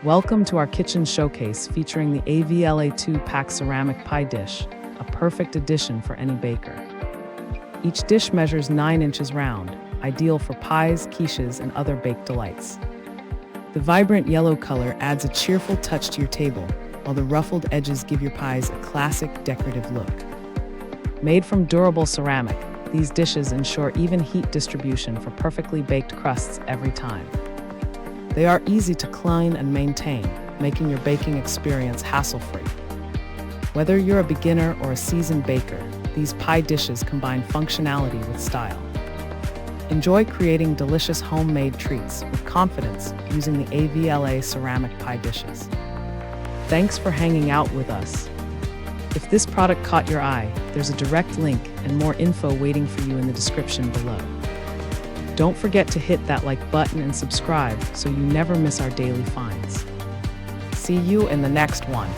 Welcome to our kitchen showcase featuring the AVLA 2-pack ceramic pie dish, a perfect addition for any baker. Each dish measures 9 inches round, ideal for pies, quiches, and other baked delights. The vibrant yellow color adds a cheerful touch to your table, while the ruffled edges give your pies a classic decorative look. Made from durable ceramic, these dishes ensure even heat distribution for perfectly baked crusts every time. They are easy to clean and maintain, making your baking experience hassle-free. Whether you're a beginner or a seasoned baker, these pie dishes combine functionality with style. Enjoy creating delicious homemade treats with confidence using the AVLA ceramic pie dishes. Thanks for hanging out with us. If this product caught your eye, there's a direct link and more info waiting for you in the description below. Don't forget to hit that like button and subscribe so you never miss our daily finds. See you in the next one.